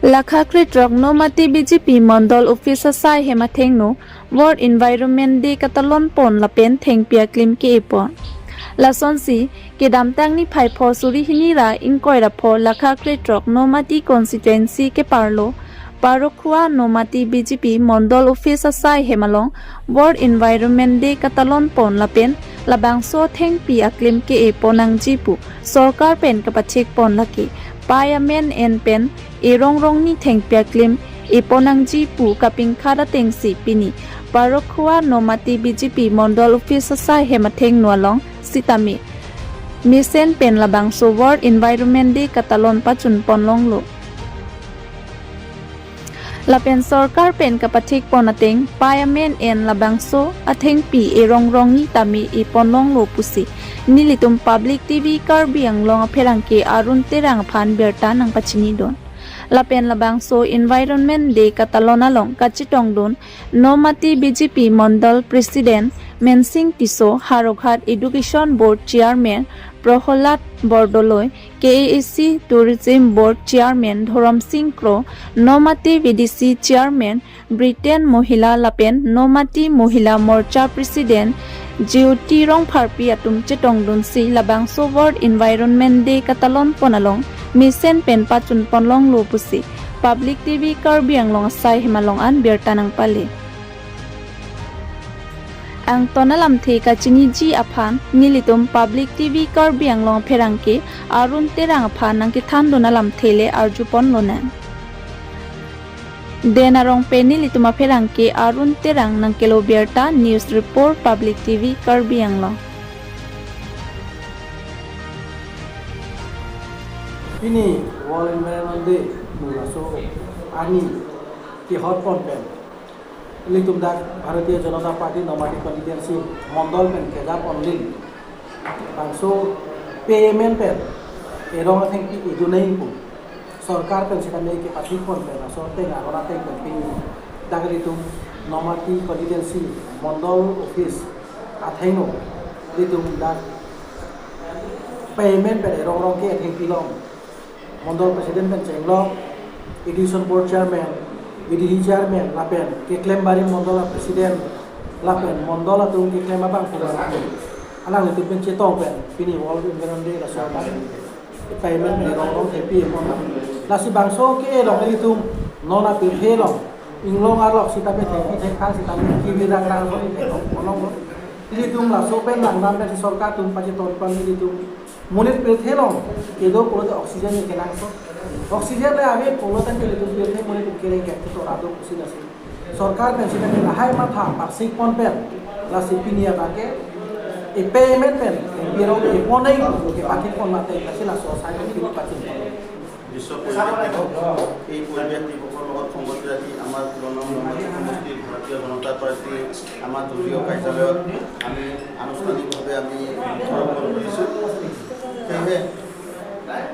Lakhakrit Rogno Mati BJP Mondol Officer Sai Hemathengno World Environment Day Katalon Pon Lapen Theng Pia Klim Ke Epon Lasonsi Kedam Tangni Phai Pho Suri Hinira Inkoira Pho Lakhakrit Rogno Mati Constituency Ke Parlo Parokhua Nomati BJP Mondol Officer Sai Hemalong World Environment Day Katalon Pon Lapen Labangso Theng Pia Klim Ke Eponang Jipu Sorkar Pen Kapachik Pon Laki Payamen en pen erong ni theng pia klim eponang ji pu kaping khada teng si pini parokhua nomati BJP Mondol Office Sai Hematheng Nualong Sitami Misen pen labang so World Environment Day Katalon Pachun Ponlong lo Lapen Sorkar pen kapathik ponateng Payamen en labang so atheng pi erong ni tami eponlong lo pusi Nilitum Public TV Karbi Anglong Apherangke Arun Terang Phan Berta nang pachini don Lapen labang so Environment Day Katalona long Kachitong don Nomati BJP Mondol President Mensing Piso Harokhat Education Board Chairman Proholat Bordoloi KAC Tourism Board Chairman Dhoram Singh Kro Nomati VDC Chairman Britain Mohila Lapen Nomati Mohila Morcha President Jiuti Rong Pharpi Atum Chetong Dun Si Labang So World Environment Day Katalon Ponalong Misen Pen Pachun Ponlong Lupusi Public TV Karbi Anglong Sai Himalong An Birta nang Pali Ang tonalam the kachini ji aphan nilitum Public TV Karbi Anglong Pherangke Arun Terang aphan nang kithan donalam thele arjupon lonan Denarong penili tuma Pherangke Arun Terang nang Kelo Birta News Report Public TV Karbi Anglong Ini World Environment Day so ani ki hot pon pen litum dak Bharatiya Janata Party Nomati Constituency Mondol pen keda ponlin bangso payment pen erong theng ki idunai pu Sorkar pen sita me ke pathik pon pen so teng agora teng pen pin dagalitum Nomati Constituency Mondol Office atheno litum dak payment pen erong ke theng pilong Mondol President pen Anglong Education Board Chairman VDC Chairman Lapen ke claim bari Mondol President Lapen Mondol atung ke claim abang pula alang itu pen cetong pen pini World Environment Day la so ba payment me rong happy mon la si bangso ke rong itu nona pe helong inglong arok sita pe thai khang sita me ki bi rang rang so ni long ini tum la so pen lang nam pe sarkar tum pa ton pan ini tum Munit pilthelong kedo polo oxygen ni kenang so oxygen le ave polo tan ke tum pilthe munit kere ke to rado kusina se sarkar pen sita ke lahai matha parsik pon pen la sipinia take e payment pen biro e ponai ke pathik pon mate la sila so sai ke pathik বিশ্ব পরিবেশ দিবস এই পরিবেশ দিবসের লগত সংগতি রাখি আমার সমষ্টি ভারতীয় জনতা পার্টি আমার দলীয় কার্যালয়ত আমি আনুষ্ঠানিকভাৱে আমি উদ্বোধন কৰিছোঁ সেয়েহে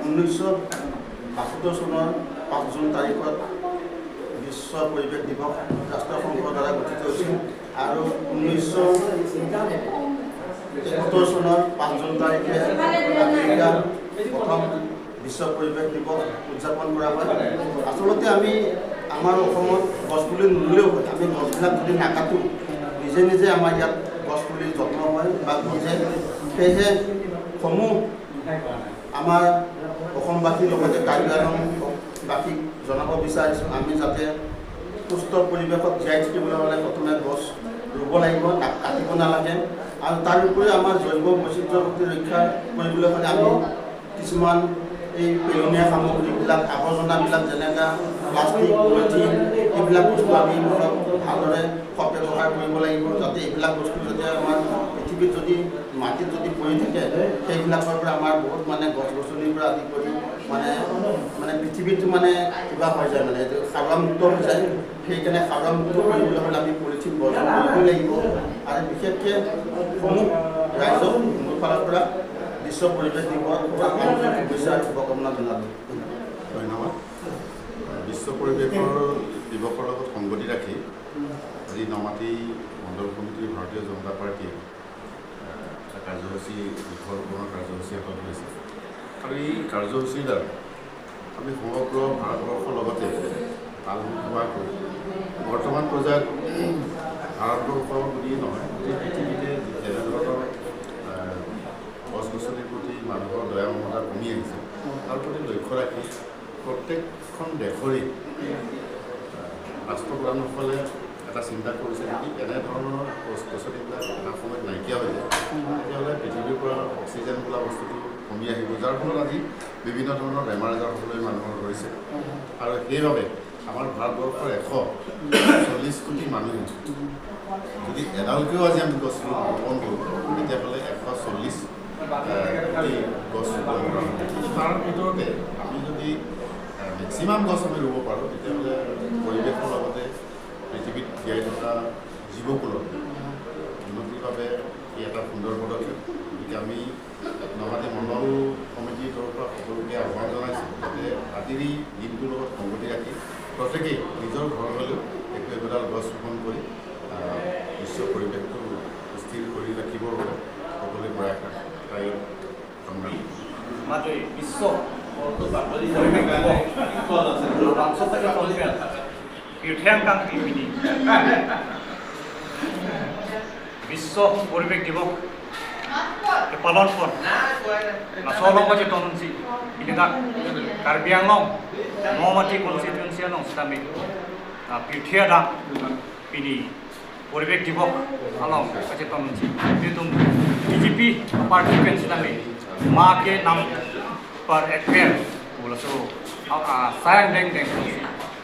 1972 চনৰ 5 জুন তাৰিখত বিশ্ব পৰিৱেশ দিৱস ৰাষ্ট্ৰসংঘৰ দ্বাৰা গঠিত হৈছিল আৰু 1971 চনৰ 5 জুন তাৰিখে আমেৰিকাৰ প্ৰথম বিশ্ব পৰিৱেশ দিৱস উদযাপন কৰা হয় আসলতে আমি আমাৰ অসমত গছপুলি নুৰুলেও হয় আমি গছবিলাক যদি নাকাটো নিজে নিজে আমাৰ ইয়াত গছপুলি যত্ন হয় বা গজে সেয়েহে সমূহ আমাৰ অসমবাসীৰ লগতে কাৰ্বি আংলংবাসীক জনাব বিচাৰিছোঁ আমি যাতে সুস্থ পৰিৱেশত জীয়াই থাকিবলৈ হ'লে প্ৰথমে গছ ৰুব লাগিব কাটিব নালাগে আৰু তাৰ উপৰি আমাৰ জৈৱ বৈচিত্ৰ্য ৰক্ষা কৰিবলৈ হ'লে আমি কিছুমান এই পেলনীয়া সামগ্ৰীবিলাক আৱৰ্জনাবিলাক যেনেকা প্লাষ্টিক পলিথিন এইবিলাক বস্তু আমি ভালদৰে ব্যৱহাৰ কৰিব লাগিব যাতে এইবিলাক বস্তু যাতে আমাৰ পৃথিৱীত যদি মাটিত যদি পৰি থাকে সেইবিলাকৰ পৰা আমাৰ বহুত মানে গছ গছনিৰ পৰা আদি কৰি মানে পৃথিৱীটো মানে কিবা হৈ যায় মানে এইটো সাৰুৱামুক্ত হৈ যায় সেইকাৰণে সাৰুৱামুক্ত কৰিবলৈ হ'লে আমি পলিথিন বৰ্জন কৰিব লাগিব আৰু বিশেষকৈ সমূহ ৰাইজক মোৰ ফালৰ পৰা বিশ্ব পৰিৱেশ দিৱস শুভেচ্ছা আৰু শুভকামনা জনালোঁ ধন্যবাদ বিশ্ব পৰিৱেশৰ দিৱসৰ লগত সংগতি ৰাখি আজি নমাটি মণ্ডল কমিটিৰ ভাৰতীয় জনতা পাৰ্টীয়ে এটা কাৰ্যসূচী বৃক্ষৰোপণৰ কাৰ্যসূচী হাতত লৈছে আৰু এই কাৰ্যসূচীৰ দ্বাৰা আমি সমগ্ৰ ভাৰতবৰ্ষৰ লগতে তালমিল হোৱাকৈ বৰ্তমান পৰ্যায়ত ভাৰতবৰ্ষৰ বুলিয়েই নহয় গোটেই পৃথিৱীতে যেনেধৰণৰ গছ-গছনিৰ প্ৰতি মানুহৰ দয়া মমতা কমি আহিছে তাৰ প্ৰতি লক্ষ্য ৰাখি প্ৰত্যেকখন দেশৰে ৰাষ্ট্ৰপ্ৰধানসকলে এটা চিন্তা কৰিছে যদি এনেধৰণৰ গছ-গছনিবিলাক এটা সময়ত নাইকিয়া হৈ যায় তেতিয়াহ'লে পৃথিৱীৰ পৰা অক্সিজেন বোলা বস্তুটো কমি আহিব, যাৰ ফলত আজি বিভিন্ন ধৰণৰ বেমাৰ আজাৰ হ'বলৈ মানুহৰ ধৰিছে। আৰু সেইবাবে আমাৰ ভাৰতবৰ্ষৰ 140 কোটি মানুহে যদি এডালকৈও আজি আমি গছ ৰোপণ কৰোঁ তেতিয়াহ'লে 140 কোটি গছ ৰোপণ কৰা হ'ব। তাৰ ভিতৰতে আমি যদি মেক্সিমাম গছ আমি ৰুব পাৰোঁ তেতিয়াহ'লে পৰিৱেশৰ লগতে পৃথিৱীত জীয়াই থকা জীৱকুলৰ উন্নতিৰ বাবে ই এটা সুন্দৰ পদক্ষেপ। গতিকে আমি নমাটি মণ্ডল কমিটিৰ তৰফৰ পৰা সকলোকে আহ্বান জনাইছোঁ যাতে আজিৰ এই দিনটোৰ লগত সংগতি ৰাখি প্ৰত্যেকেই নিজৰ ঘৰ হ'লেও একোডাল গছ ৰোপণ কৰি বিশ্ব পৰিৱেশটো স্থিৰ কৰি ৰাখিবৰ বাবে সকলোৱে প্ৰয়াস কৰে। বিশ্ব বিশ্ব পৰিৱেশ দিৱস পালন pon nasolong ma jiton si inidak Karbi Anglong nomati constituency anong stami PTKA Adap pini পৰিৱেশ দিৱস along jiton si ditum BJP party pen stami ma ke nam par ekper bolaso sayang deng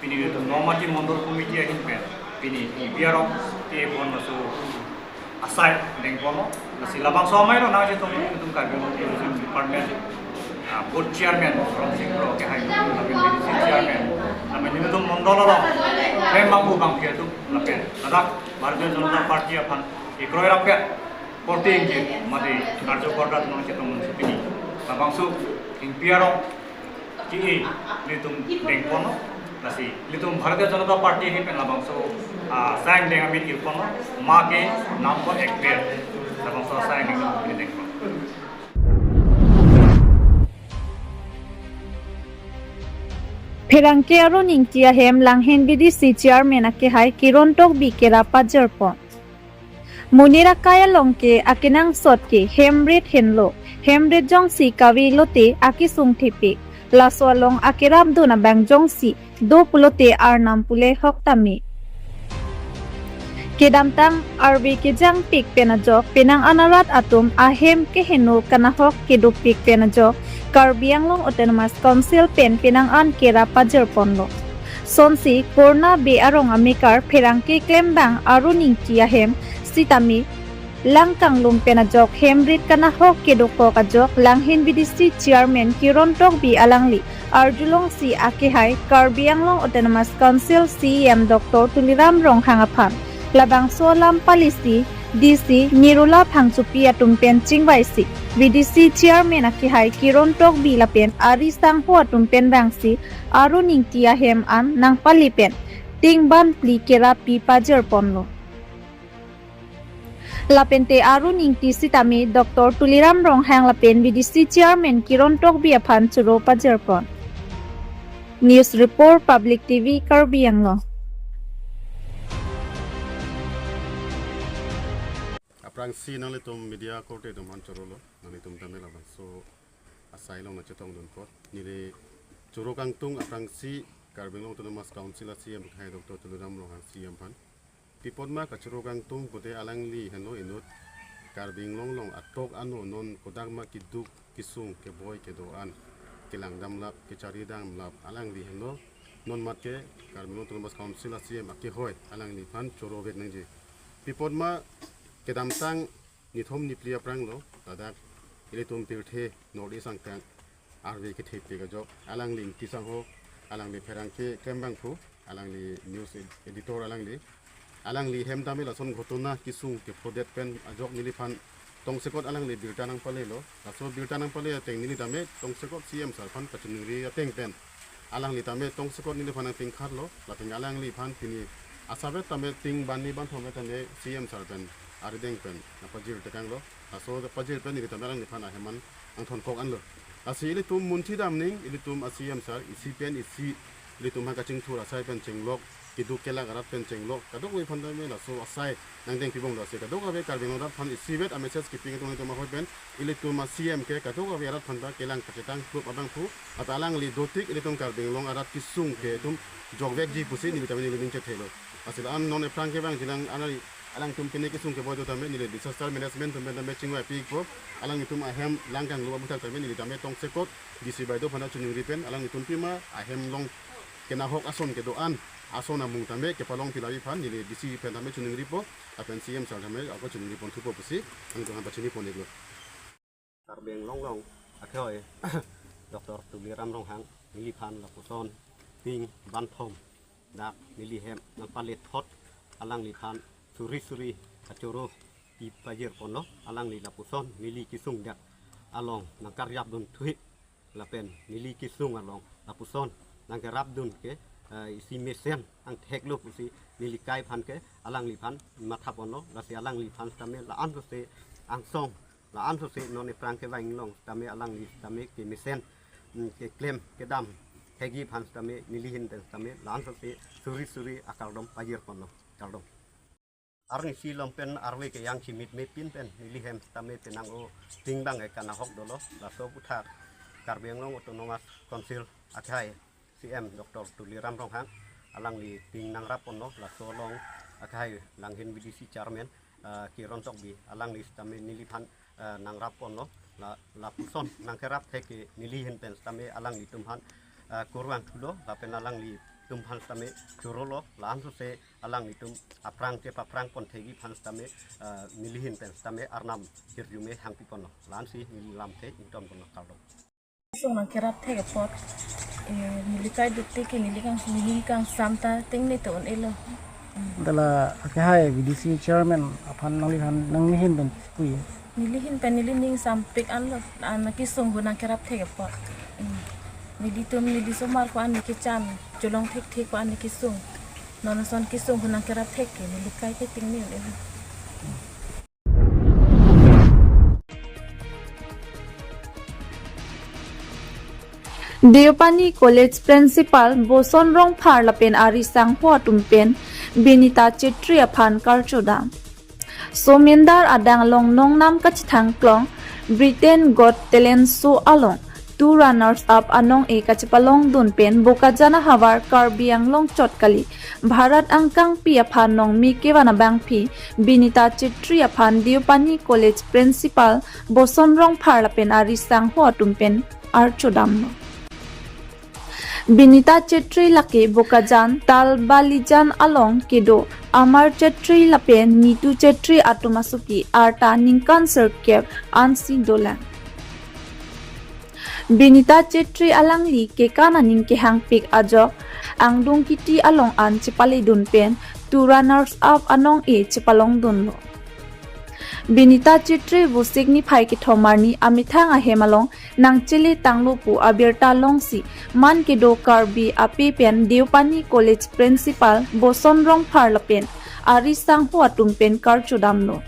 pini ditum nomati mondol committee ahin pen pini biarok te pon maso aside deng pono nasi labang somai no na jiton ditum Karbi department board chairman from Singro ke hai namin chairman namin ditum mondol lo memang bang ke tu lapen adak Bharatiya Janata Party aphan ikroy rapya korte inge made karjo korda no jiton pini labang su impiarok ki ditum deng pono nasi litum Bharatiya Janata Party hi pen labang so sayang deng amin irpono ma ke nam ko ekper labang so sayang deng pono Pherangke aro ningtia hem langhen BDC chairman ake hai kirontok bikera pajarpon Munira kaya longke akinang sotke hemret henlo hemret jong si kawi lote akisung thipi laswalong akiram dona bang jong si do pulote arnam pule hoktami kedamtang arbi ke jang pik penajok penang anarat atum ahem ke henu kanahok kedu pik penajok Karbi Anglong Autonomous Council pen penang an kera pajar ponlo sonsi korna be arong amikar pherangke klembang aruning tia hem sitami langkang lum penajok hemrit kanahok kedoko kajok langhin BDC chairman kirontok bi alangli arjulong si akehai Karbi Anglong Autonomous Council CM Dr. Tuliram Rong hangaphan labang solam palisi DC Nirula Phangchupi atum pen chingwaisi BDC chairman akihai kirontok bilapen ari sangho atum pen bangsi aru ningtia hem an nang palipen tingban pli kera pi pajar ponlo lapente aru ningti sitami Dr. Tuliram Rong hang lapen BDC chairman kirontok bi aphan churo pajar pon News Report Public TV Karbi Anglong Aprang si nang litum media korte tum hancorolo nang litum tamela bang so asai long na chetong dun pot nire choro kang tung aprang si Karbi Anglong Autonomous Council CM khai Dr. Tuliram Rong CM pan pipod ma ka choro kang tung bote alang li heno inut Karbi Anglong long atok ano non kodak ma kiduk kisung ke boy ke doan kilang damlap ke cari damlap alang li heno non matke Karbi Anglong Autonomous Council CM akki hoy alang li pan choro vet nangji pipod ma kedamtang nithom niplia prang lo tadak ilitum pirthe nodi sangtang arve ke thepe ga job alang ling tisang ho alang li pherangke kembang phu alang li news editor alang li hem dami la son ghotona kisung ke podet pen ajok nili phan tongsekot alang li birtanang pale lo aso birtanang pale teng nili dame tongsekot CM sar phan pachunri ateng pen alang li tame tongsekot nili phan ping khat lo la ting alang li phan pini asabe tame ting bani ban thome tane CM sar pen arideng pen na pajir tekang lo aso pajir pen ni tame alang ni phan heman ang thon kok an lo asi ili tum mun thi dam ning ili tum asi am sar isi pen isi ili tum ha ka ching thura sai pen ching lok kidu kela garat pen ching lok kadok we phanda me la so asai nang deng pibong da se kadok ave Karbi da phan isi bet message keeping to ma hoi pen ili tum cm ke kadok ave arat phanda kelang katang group abang pu atalang li dotik ili tum Karbi long arat kisung ke tum jogvek ji pusi ni vitamin ni ning che thelo asil an non e frank ke bang jilang anari alang tum kene kisung ke bodo tame ni disaster management tum tame chingwa pi ko alang itum ahem langkang luwa buta tame ni tame tong sekot disi baido phana chuning ripen alang itum pima ahem long kena hok ason ke doan ason amung tame ke palong pilawi phan ni disi pen tame chuning ripo apen cm sal tame apa chuning ripon thupo pusi ang to hamba chini pon iglo Karbi Anglong akhoi Dr. Tuliram Rong Hang Mili Phan la puson ting ban thom dak mili hem nang palet thot alang li phan suri achoro pi pajir pono alang li la puson mili kisung dak along nang karyap dun thui la pen mili kisung along la puson nang karap dun ke isi mesen ang theklo pusi mili kai phan ke alang li phan matha pono la se alang li phan tame la an se ang song la an se non e frank ke vaing long tame alang li tame ke mesen ke klem ke dam hegi phan tame mili hin tame la an se suri akaldom pajir pono kaldom arni silom pen arwe ke yang chimit me pin pen mili hem tame penang o tingbang e kana hok dolo la so puthak Karbi Anglong autonomous council akhai cm Dr. Tuliram Rong Hang alang li ting nang rapono la so long akhai lang hin vdc chairman ki rontok bi alang li tame nili phan nang rapono la puson nang kerap theke nili hin pen tame alang li tumhan kurwang thulo la pen alang li tum phan tame churolo lan se alang ni tum aprang ke paprang pon thegi phan tame milihin pen tame arnam hirjume hangpi pon lan si nilam the intom pon kaldo sung nang kerap thege pot milikai dukti ke nilikang samta ting ni ton elo dala akhai vdc chairman aphan nang nihin ben pui nilihin pen nilining sampik anlo anaki sung nang kerap thege pot nili somar ko ani ke chan jolong thek ko ani ke sung non son ke sung nang kerap thek ke nilikai ke ting ni elo Deopani College Principal Boson Rong Phar Lapen Ari Sang Hua Tumpen Benita Chetri Aphan Karchodam Somendar Adang Long Nong Nam Kachithang Klong Britain Got Talent Show Along 2 runners up Anong E Kachipalong Dunpen Bokajana Hawar Karbi Anglong Chotkali Bharat Angkang Pi Aphan Nong Mi Kewana Bang Phi Benita Chetri Aphan Deopani College Principal Boson Rong Phar Lapen Ari Sang Hua Tumpen Archodam Benita Chetri Lake Bokajan Tal Balijan Along Kedo Amar Chetri Lapen Nitu Chetri Atumasuki Arta Ninkan Serkep Ansi Dolan Benita Chetri Alangli Kekana Ninke Hangpik Ajok Angdung Kiti Along An Chipali Dunpen 2 runners up Anong E Chipalong Dunlo Benita Chetri bu signify ki thomarni amithang ahemalong nangchili tanglupu Abirta longsi man ke do Karbi api pen Deopani College Principal Boson Rong Phar Lapen Ari Sang Hua Tumpen Karchodamno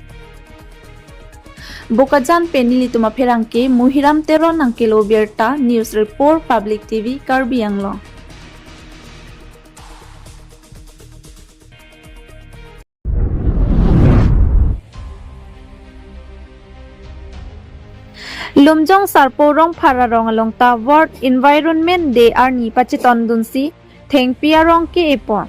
Bokajan penili tuma pherangke Muhiram Teron Nangkelo Abirta News Report Public TV Karbi Anglong Lumjong Sarpo Rong Phara Rong Alongta World Environment Day Arni Pachiton Dunsi Thengpia Rong ke epon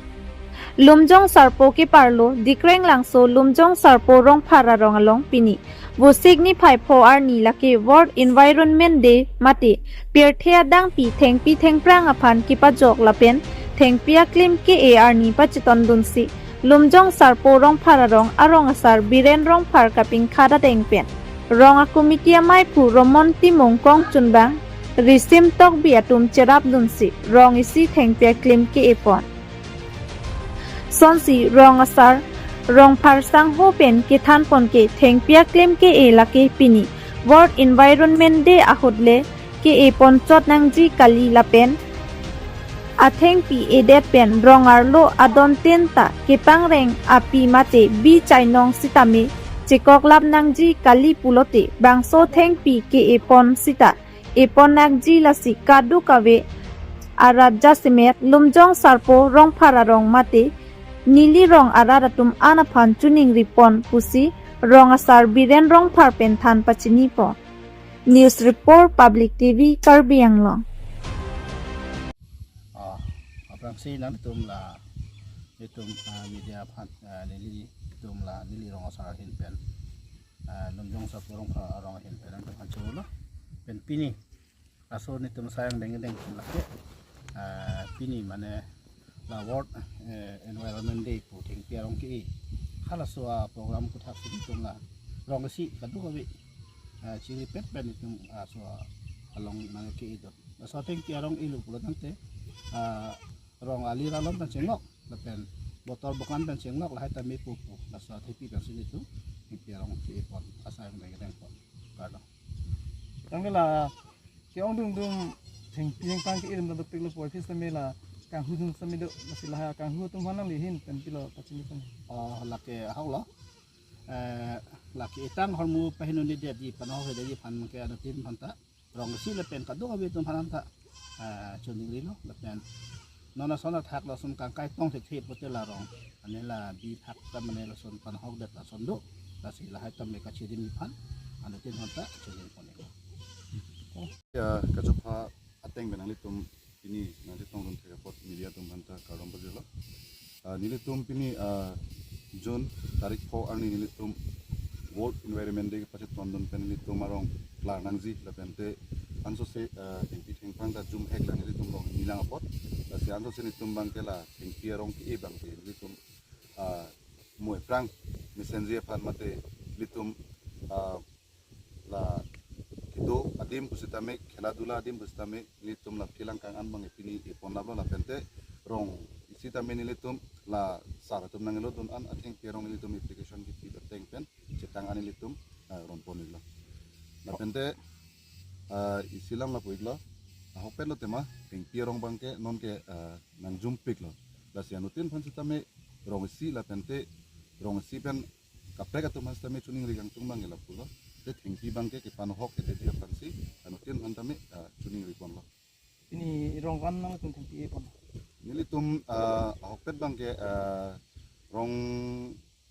Lumjong Sarpo ke parlo dikreng langso Lumjong Sarpo Rong Phara Rong Along pini wo signify pho Arni lake World Environment Day mate Pierthea dang pi thengprang aphan kipa jok lapen Thengpia klim ke e Arni Pachiton Dunsi Lumjong Sarpo Rong Phara Rong arong asar Biren Rong Phar kaping khada tengpen Ronga Komitia Mai Pu Romon Timong Kong Chunbang Risim Tok Biatum Cherap Dunsi Rong isi Thengpia Klim ke epon Sonsi Rong Asar Rong Phar Sang Ho Pen ke Than Pon ke Thengpia Klim ke e lake pini World Environment Day ahodle ke epon chot nangji kali lapen Atheng pi edet pen rongar lo adon tenta ke pangreng api mate bi chainong sitame Chekok lap nangji kali pulote bangso theng pi ke epon sita iponak jilasi kadu kawe arat jasimet lumjong sarpo rong phara rong mate nili rong araratum anaphan chuning ripon pusi rong asar biren rong pharpen than pachini po news report public tv Karbi Anglong aprang si nan tum la itum media phat nili tum la nili rong asar hin pen lumjong sarpo rong phara rong hin pen ang phan chulo pen pini aso ni tum sayang deng deng la pini mane la world environment day pu thing pia rong ki khala so program ku thak si tum la rong si kadu ko bi chili pet pen tum so along mane ki do so thing pia rong ilu pulo tante rong ali ra lom tan chengok la pen botol bukan tan chengok la hai ta mi pu la so thipi pen sin itu pia rong ki pon asayang deng deng pon kada tangela kiong dung dung thing piang pang ki irum da peklo poi phis tamela kang hu dung samido masila kang hu tum hanang lihin pen pilo pachini kan lake haulo lake itang hormu pahinon di dia di panoh he di pan ke ada tin phanta rong si le pen kadu abi tum hananta chuning lino le pen nona sona thak la sum kang kai tong the pote la rong anela bi thak ta mane la son pan hok det la son do la si la hai tam me ka chidin mi phan ana tin phanta chuning pon ya kajupa ateng benang litum ini nanti tonggon tiga pot media tum hanta karom bajelo nili tum pini June tarik 4 arni nili tum World Environment Day pachet tondon pen nili tum arong la nangzi la pente anso se tengpi tengpang da zoom hek la nili tum rong nilang apot la si anso se nili tum bang ke la tengpi arong ki e bang ke nili tum moe prang misenzi pan mate nili tum la kido adim pusitame khela dula adim pusitame litum la philang kang an bang epini epon lablo la pente rong isitame nilitum la saratum nangelo dun an atheng perong nilitum application ki pi teng pen chetang an nilitum ron ponilo la pente isilam la poiglo hokpen lo tema teng perong bangke non ke nang jum piklo la sianutin phansitame rong si la pente rong si pen kapreka tumas tame chuning rigang tumbang la pulo te thingpi bangke ke panohok ke te dia pansi anutin antame chuning ripon lo ini rong kan nang tum thing pi pon nili tum hokpet bangke rong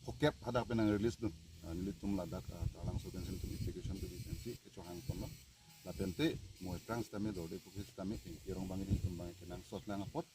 hokep hadak penang release dun nili tum ladak talang so pensin tum application tu pensi ke chohang pon lo la pente moe trans tame do de pukis tame rong bangin tum bangke nang sot lang apot